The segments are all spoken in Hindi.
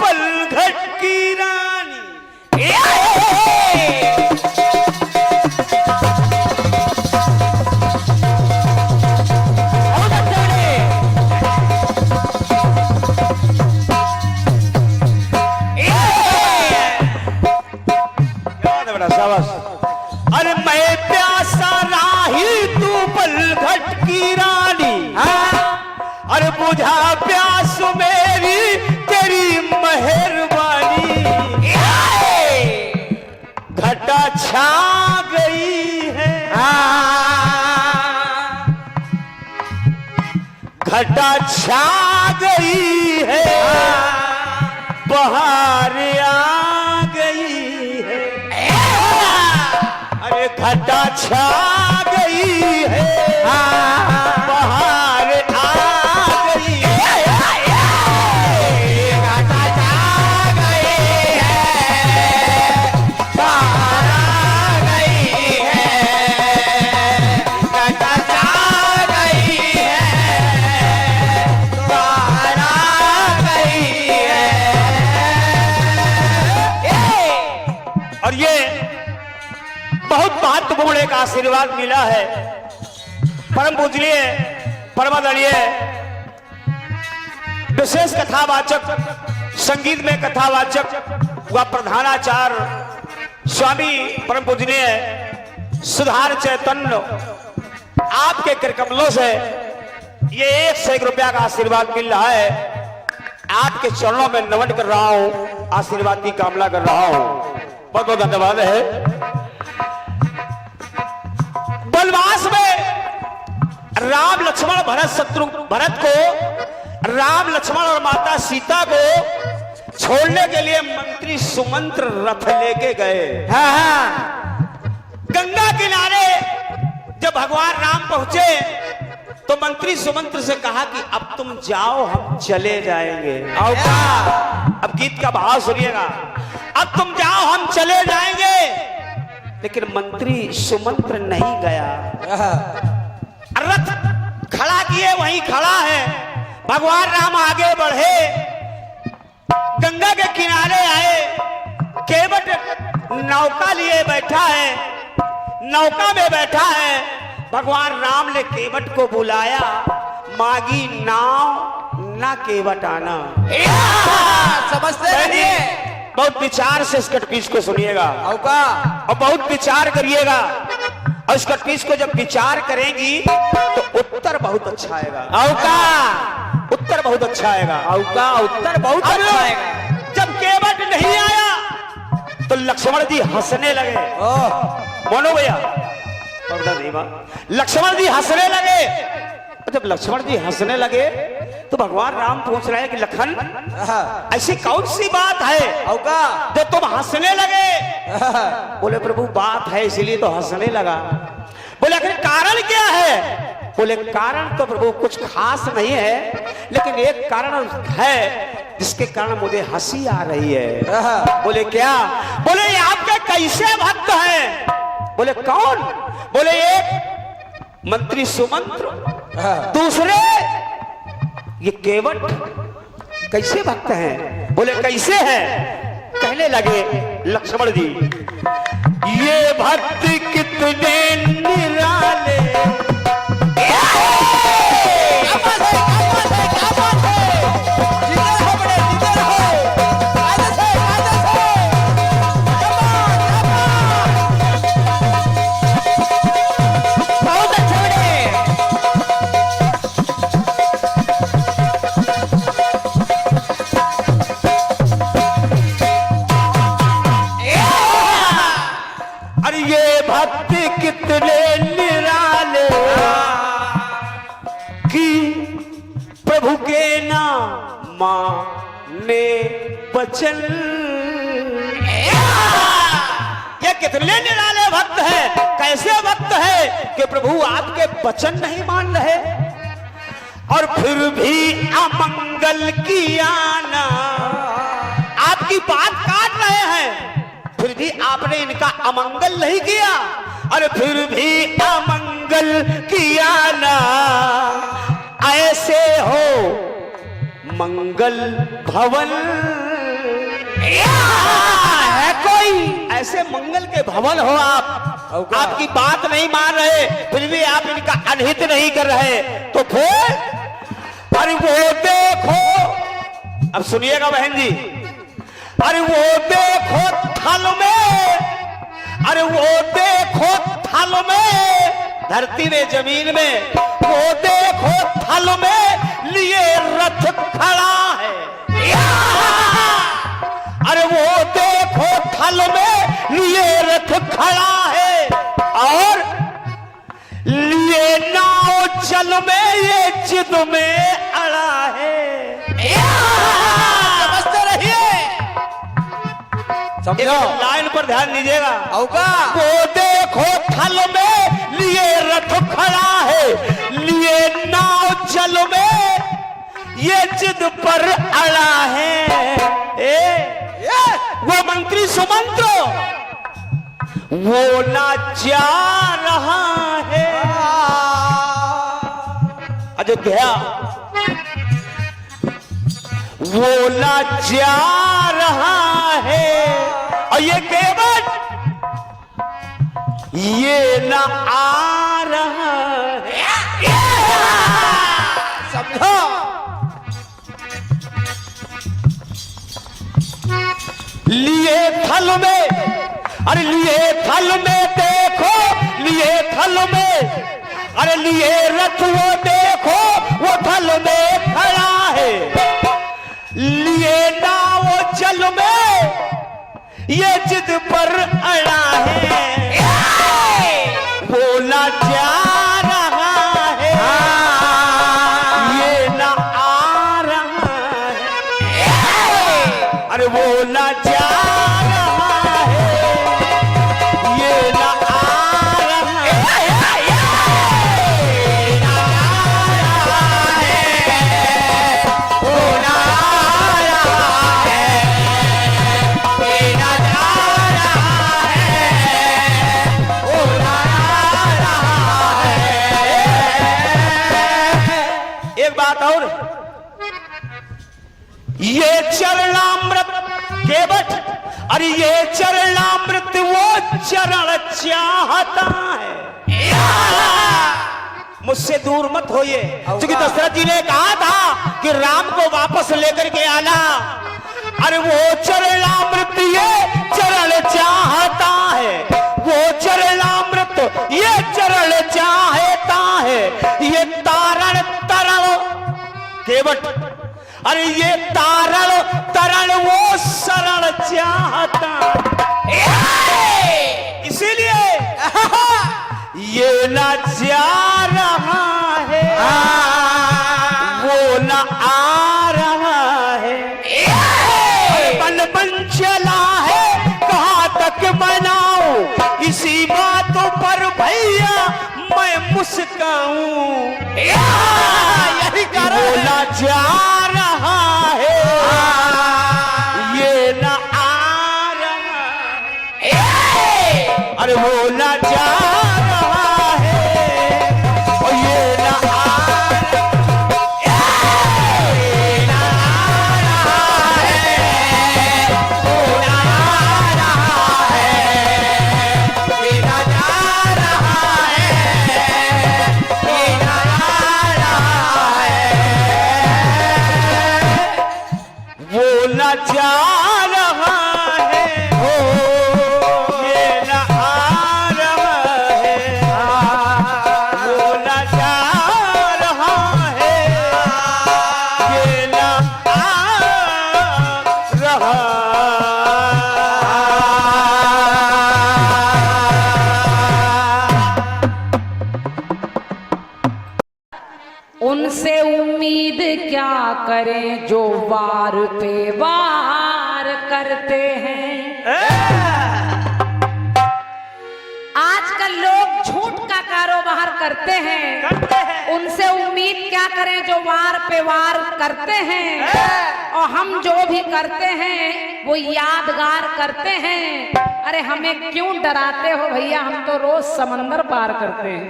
पलघट की रानी। अरे मैं प्यासा राही तू पलघट की रानी, अरे बुझा प्यास मेरी तेरी मेहरबानी। घटा छा गई है, घटा छा गई है, बहार आ गई है। अरे घटा छा गई है, बहार आ गई है। घटा छा गई है, बहार आ गई है। घटा छा गई है, बहार आ गई है। और ये बहुत महत्वपूर्ण एक आशीर्वाद मिला है। परम पूजनीय परमादरणीय विशेष कथावाचक, संगीत में कथावाचक व प्रधानाचार्य स्वामी परम पूजनीय सुधार चैतन्य, आपके करकमलों से ये 101 रुपया का आशीर्वाद मिल रहा है। आपके चरणों में नमन कर रहा हूं, आशीर्वाद की कामना कर रहा हूं। बहुत बहुत धन्यवाद है। वनवास में राम लक्ष्मण भरत शत्रु भरत को, राम लक्ष्मण और माता सीता को छोड़ने के लिए मंत्री सुमंत्र रथ लेके गए। गंगा किनारे जब भगवान राम पहुंचे तो मंत्री सुमंत्र से कहा कि अब तुम जाओ, हम चले जाएंगे। अब गीत का भाव सुनिएगा। अब तुम जाओ, हम चले जाएंगे। लेकिन मंत्री सुमंत्र नहीं गया। रथ खड़ा किए वहीं खड़ा है। भगवान राम आगे बढ़े, गंगा के किनारे आए, केवट नौका लिए बैठा है, नौका में बैठा है। भगवान राम ने केवट को बुलाया, मांगी नाव ना केवट आना। समझते हैं? बहुत विचार से इस कटपीस को सुनिएगा और बहुत विचार करिएगा। और इस कटपीस को जब विचार करेंगी तो उत्तर बहुत अच्छा आएगा। उत्तर बहुत अच्छा आएगा। उत्तर बहुत अच्छा आएगा। जब केवट नहीं आया तो लक्ष्मण जी हंसने लगे। मोनो भैया, लक्ष्मण जी हंसने लगे। जब लक्ष्मण जी हंसने लगे तो भगवान राम पूछ रहे हैं कि लखन, ऐसी कौन सी बात है जो तुम हंसने लगे? बोले प्रभु बात है इसीलिए तो हंसने लगा। बोले आखिर कारण क्या है? बोले कारण तो प्रभु कुछ खास नहीं है, लेकिन एक कारण है जिसके कारण मुझे हंसी आ रही है। बोले क्या? बोले ये आपके कैसे भक्त हैं? बोले कौन? बोले एक मंत्री सुमंत्र, दूसरे ये केवट। कैसे भक्त हैं? बोले कैसे हैं? कहने लगे लक्ष्मण जी, ये भक्त कितने निराले। कितने निराले कि प्रभु के नाम माने बचन। ये कितने निराले भक्त है, कैसे भक्त है कि प्रभु आपके वचन नहीं मान रहे और फिर भी अमंगल किया ना। आपकी बात काट रहे हैं, फिर भी आपने इनका अमंगल नहीं किया और फिर भी अमंगल किया ना। ऐसे हो मंगल भवन है कोई ऐसे मंगल के भवन हो आप, आपकी बात नहीं मान रहे, फिर भी आप इनका अनहित नहीं कर रहे, तो फिर अरे वो देखो, अब सुनिएगा बहन जी, अरे वो देखो थल में, अरे वो देखो थल में, धरती में जमीन में, वो देखो थल में लिए रथ खड़ा है, अरे वो देखो थल में लिए रथ खड़ा है, और लिए नाव जल में ये जिद में अड़ा है। समझते रहिए, समझो, लाइन पर ध्यान दीजिएगा। वो देखो थल में लिए रथ खड़ा है, लिए नाव जल में ये जिद पर अड़ा है। वो मंत्री सुमंत्र वो ना जा रहा है अयोध्या, वो ना जा रहा है, और ये केवट ये ना आ रहा है। समझो, लिए थल में, अरे लिए थल में देखो, लिए थल में, अरे लिए रथ वो देखो, वो थल में खड़ा है, लिए नाव जल में ये जिद पर अड़ा है, बोला जा रहा है, ये ना आ रहा है, अरे बोला जा रहा है, ये ना आ रहा है, ना आ रहा है, बोला आ रहा है, ये ना जा रहा है, बोला आ रहा है। एक बात और, ये चरणामृत केवट, अरे ये चरणामृत वो चरण चाहता है, मुझसे दूर मत होइए, क्योंकि दशरथ जी ने कहा था कि राम को वापस लेकर के आना, अरे वो चरणामृत ये चरण चाहता है, वो चरणामृत ये चरण चाहता है, ये तारण तरण केवट, अरे ये तारण तरण वो शरण चाहता, इसीलिए ये ना जा रहा है, वो ना आ रहा है, बन बन चला है, कहाँ तक मनाऊं, इसी बातों पर भैया मैं मुस्काऊं, यही कारण बोला जा रहा है, ये ना आ रहा है, अरे बोला जा रहा है, और ये ना आ रहा है, ये ना आ रहा है, बोला आ रहा है, ये ना जा रहा है, ये ना आ रहा है, वो ना जा रहा है, हो ये ना आ रहा है, वो ना जा रहा है, ये ना आ रहा। उनसे उम्मीद क्या करें जो वार पे वार करते हैं। आजकल लोग झूठ का कारोबार करते हैं, उनसे उम्मीद क्या करें जो वार पे वार करते हैं, और हम जो भी करते हैं वो यादगार करते हैं। अरे हमें क्यों डराते हो भैया, हम तो रोज समंदर पार करते हैं।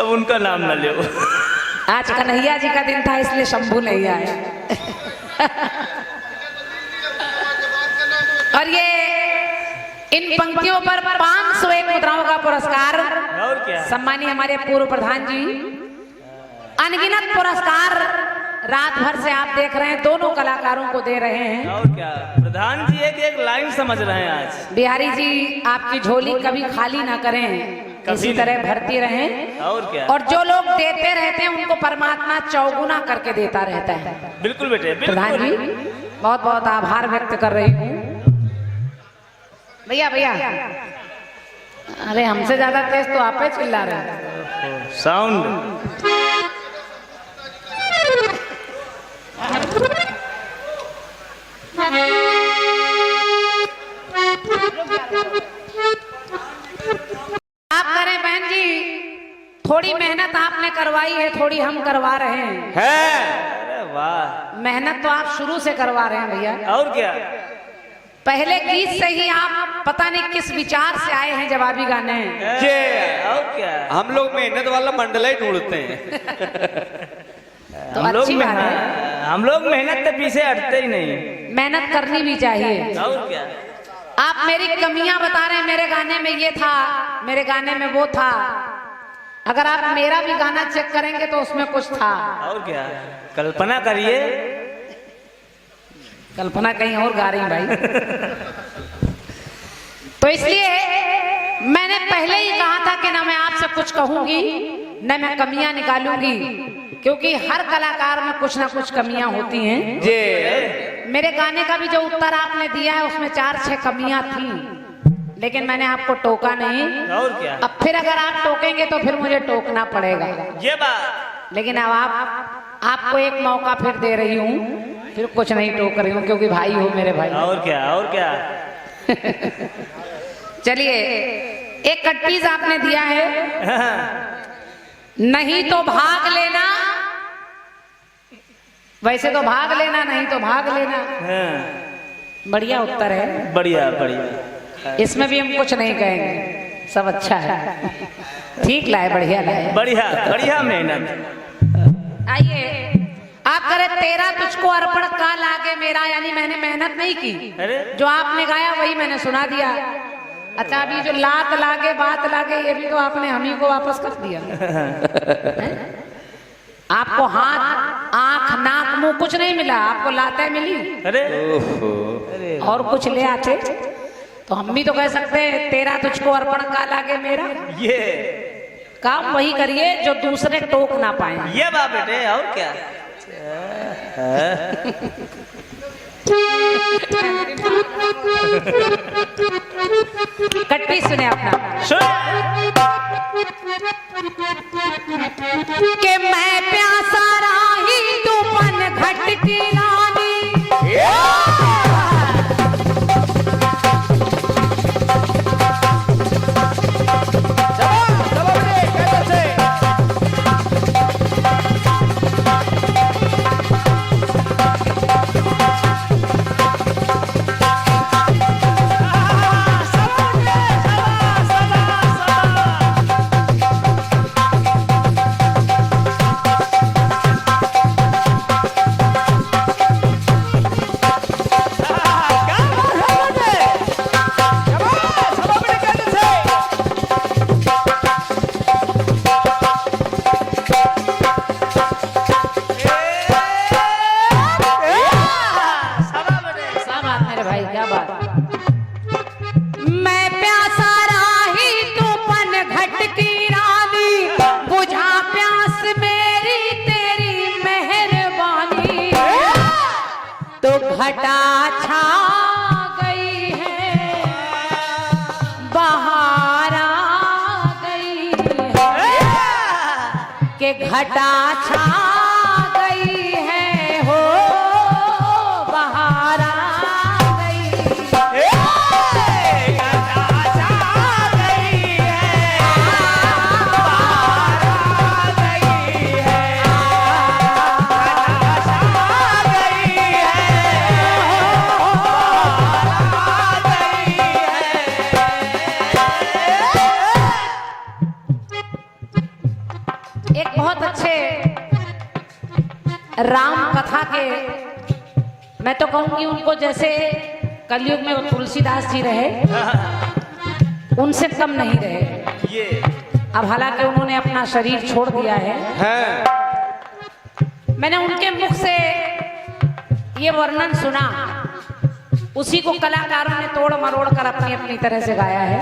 उनका नाम न ले। आज कन्हैया जी का दिन था इसलिए शंभू नहीं आया। और ये इन पंक्तियों पर 501 मुद्राओं का पुरस्कार और क्या, सम्मानीय हमारे पूर्व प्रधान जी, अनगिनत पुरस्कार रात भर से आप देख रहे हैं दोनों कलाकारों को दे रहे हैं। और क्या, प्रधान जी एक लाइन समझ रहे हैं आज। बिहारी जी आपकी झोली कभी खाली ना करें, इसी तरह भरती रहें। और क्या, और जो लोग देते रहते हैं उनको परमात्मा चौगुना करके देता रहता है। बिल्कुल बेटे, प्रधान जी बहुत बहुत आभार व्यक्त कर रही हूँ। भैया भैया, अरे हमसे ज्यादा तेज तो आप ही चिल्ला रहे हैं। साउंड आप करें बहन जी, थोड़ी मेहनत आपने करवाई है, थोड़ी हम करवा रहे हैं। अरे वाह, मेहनत तो आप शुरू से करवा रहे हैं भैया। और क्या, पहले गीत से ही आप पता नहीं किस विचार से आए हैं जवाबी गाने। और क्या, हम लोग मेहनत वाला मंडल ही ढूंढते हैं। तो अच्छी बात है, हम लोग मेहनत के पीछे हटते ही नहीं। मेहनत करनी भी चाहिए। और क्या, आप मेरी कमियां बता रहे हैं, मेरे गाने में ये था, मेरे गाने में वो था। अगर आप मेरा भी गाना चेक करेंगे तो उसमें कुछ था। और क्या, कल्पना करिए। कल्पना कहीं और गा रही भाई। तो इसलिए मैंने पहले ही कहा था कि ना मैं आपसे कुछ कहूंगी न मैं कमियां निकालूंगी, क्योंकि हर कलाकार में कुछ ना कुछ कमियां होती हैं। जी, मेरे गाने का भी जो उत्तर आपने दिया है उसमें 4-6 कमियां थी, लेकिन मैंने आपको टोका नहीं। और क्या, अब फिर अगर आप टोकेंगे तो फिर मुझे टोकना पड़ेगा। ये बात। लेकिन अब आपको एक मौका फिर दे रही हूँ, फिर कुछ नहीं टोक रही हूँ, क्योंकि भाई हो मेरे भाई। और क्या, और क्या। चलिए, एक कटपीस आपने दिया है, नहीं तो भाग लेना, वैसे तो भाग लेना, नहीं तो भाग लेना। बढ़िया उत्तर है, बढ़िया बढ़िया। इसमें भी हम कुछ नहीं कहेंगे, सब अच्छा है, ठीक लाए, बढ़िया लाए, बढ़िया बढ़िया मेहनत। आइए आप करें तेरा तुझको अर्पण का लागे मेरा, यानी मैंने मेहनत नहीं की, अरे जो आपने गाया वही मैंने सुना दिया। अच्छा, अभी जो लात लागे बात लागे ये भी तो आपने हम ही को वापस कर दिया। आपको हाथ आंख नाक मुंह कुछ नहीं मिला, आपको लातें मिली। अरे और कुछ ले आते तो हम भी तो कह सकते हैं तेरा तुझको अर्पण का लागे मेरा। ये काम वही करिए जो दूसरे टोक ना पाए। ये बात बेटे, और क्या। कटपीस सुने अपना कि मैं प्यासा राही तू पन घट की रानी। घटा छा गई है, बहार आ गई है, कि घटा छा गई है, हो बहार आ गई है। बहुत अच्छे राम कथा के, मैं तो कहूंगी उनको जैसे कलयुग में वो तुलसीदास जी रहे, उनसे कम नहीं रहे। ये अब हालांकि उन्होंने अपना शरीर छोड़ दिया है, मैंने उनके मुख से ये वर्णन सुना, उसी को कलाकारों ने तोड़ मरोड़ कर अपनी अपनी तरह से गाया है।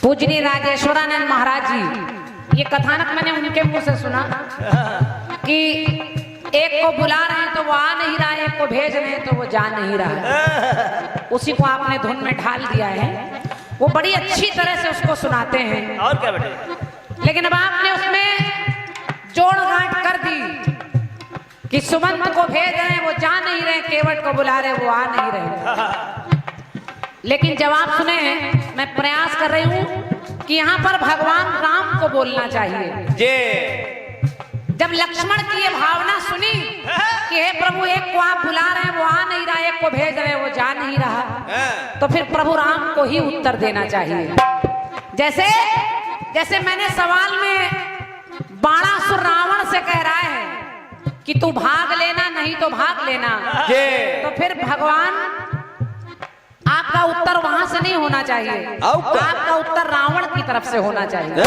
पूजनीय राजेश्वरानंद महाराज जी, ये कथानक मैंने उनके मुंह से सुना कि एक को बुला रहे हैं तो वो आ नहीं रहा है, एक को भेज रहे हैं तो वो जा नहीं रहा है, उसी को आपने धुन में ढाल दिया है। वो बड़ी अच्छी तरह से उसको सुनाते हैं। और क्या बेटे, लेकिन अब आपने उसमें जोड़ गांठ कर दी कि सुमंत को भेज रहे हैं वो जा नहीं रहे, केवट को बुला रहे वो आ नहीं रहे। लेकिन जवाब सुने, मैं प्रयास कर रही हूं कि यहाँ पर भगवान राम को बोलना चाहिए। जे जब लक्ष्मण की ये भावना सुनी कि हे प्रभु, एक को आप बुला रहे हैं वो आ नहीं रहा, एक को भेज रहे हैं वो जा नहीं रहा, तो फिर प्रभु राम को ही उत्तर देना चाहिए। जैसे जैसे मैंने सवाल में बाणासुर रावण से कह रहा है कि तू भाग लेना, नहीं तो भाग लेना, तो फिर भगवान आपका उत्तर वहां से नहीं होना चाहिए, आपका उत्तर रावण की तरफ से होना चाहिए।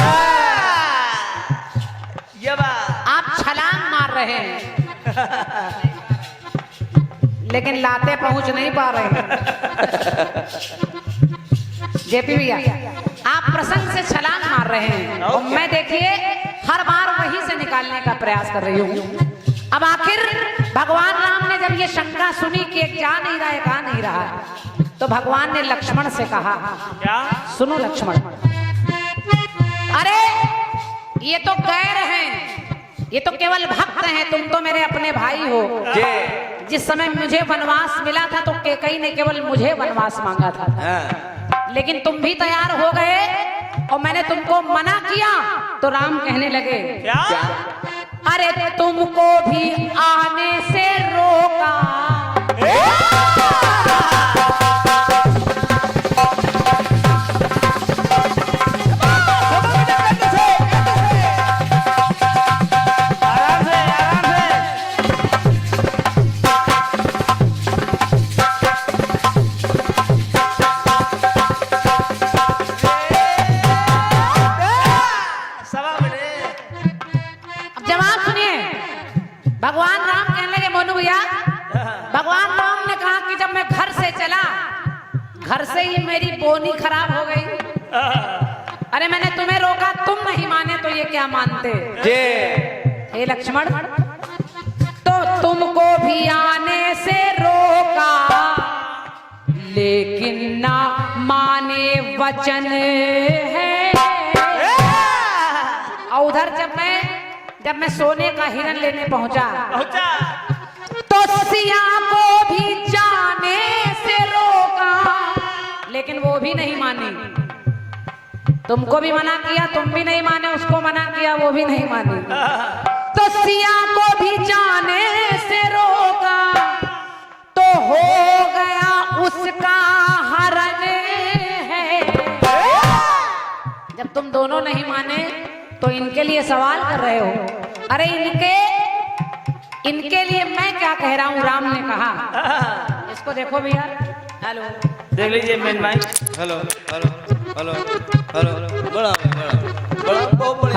आप छलांग मार रहे हैं लेकिन लाते पहुंच नहीं पा रहे हैं। जेपी भैया, आप प्रसंग से छलांग मार रहे हैं और मैं देखिए हर बार वहीं से निकालने का प्रयास कर रही हूँ। अब आखिर भगवान राम ने जब ये शंका सुनी कि एक जा नहीं रहा, एक आ नहीं रहा, तो भगवान ने लक्ष्मण से कहा, क्या? सुनो लक्ष्मण, अरे ये तो गैर हैं, ये तो केवल भक्त हैं, तुम तो मेरे अपने भाई हो। जिस समय मुझे वनवास मिला था तो कैकेयी ने केवल मुझे वनवास मांगा था, लेकिन तुम भी तैयार हो गए और मैंने तुमको मना किया तो राम कहने लगे, क्या? अरे तुमको भी आने से रोका, भगवान राम कहने लगे, मोनू भैया, भगवान राम ने कहा कि जब मैं घर से चला, घर से ही मेरी बोनी खराब हो गई। अरे मैंने तुम्हें रोका, तुम नहीं माने तो ये क्या मानते? हे लक्ष्मण, तो तुमको भी आने से रोका, लेकिन ना माने वचन है। और उधर जब मैं सोने का हिरन लेने पहुंचा तो सिया को भी जाने से रोका, लेकिन वो भी नहीं मानी। तुमको भी मना किया, तुम भी नहीं माने, उसको मना किया, वो भी नहीं मानी, तो सिया को भी जाने से रोका, तो हो गया उसका हरण है। जब तुम दोनों नहीं माने तो इनके लिए सवाल कर रहे हो। अरे इनके लिए मैं क्या कह रहा हूँ, राम ने कहा। इसको देखो भैया, हेलो देख लीजिए मेन भाई, हेलो हेलो हेलो हेलो, बड़ा बड़ा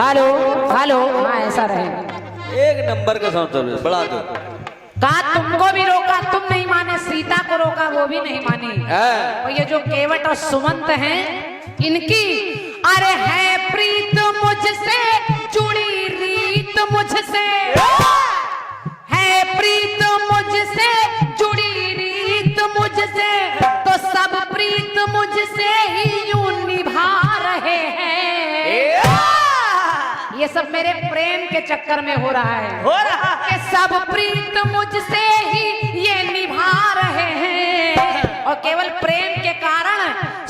हेलो हेलो, हाँ ऐसा रहे, एक नंबर का साउंड बड़ा दो। कहा तुमको भी रोका, तुम नहीं माने, सीता को रोका, वो भी नहीं मानी। और ये जो केवट और सुमंत हैं, इनकी अरे है प्रीत मुझसे, जुड़ी रीत मुझसे, है प्रीत मुझसे, जुड़ी रीत मुझसे, तो सब प्रीत मुझसे ही यूं निभा रहे हैं। ये सब मेरे प्रेम के चक्कर में हो रहा है, कि सब प्रीत मुझसे ही ये निभा रहे हैं, और केवल प्रेम के कारण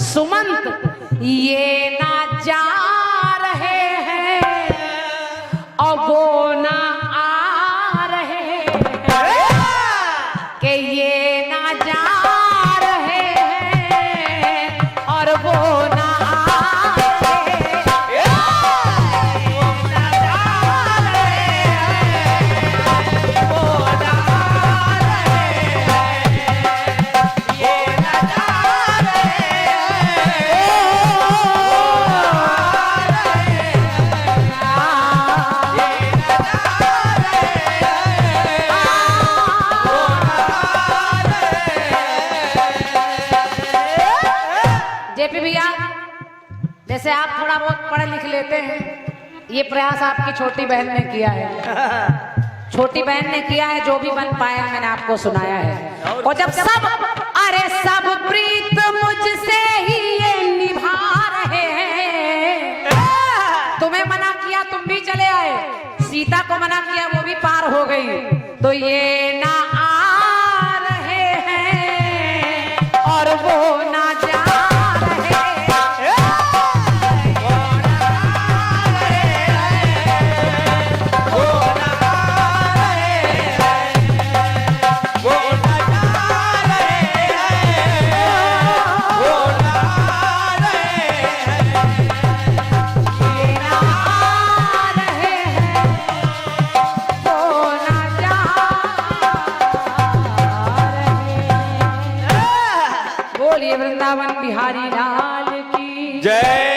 सुमंत ये ना जा रहे हैं और वो ना आ रहे हैं, कि ये ना जा रहे हैं और वो ना आ जैसे आप थोड़ा बहुत पढ़ लिख लेते हैं, ये प्रयास आपकी छोटी बहन ने किया है। छोटी बहन ने किया है, जो भी बन पाया मैंने आपको सुनाया है। और जब सब अरे सब प्रीत मुझसे ही ये निभा रहे हैं, तुम्हें मना किया तुम भी चले आए, सीता को मना किया वो भी पार हो गई, तो ये ना आ रहे हैं और वो ना जा रहे हैं। बोलिए वृंदावन बिहारी लाल की जय।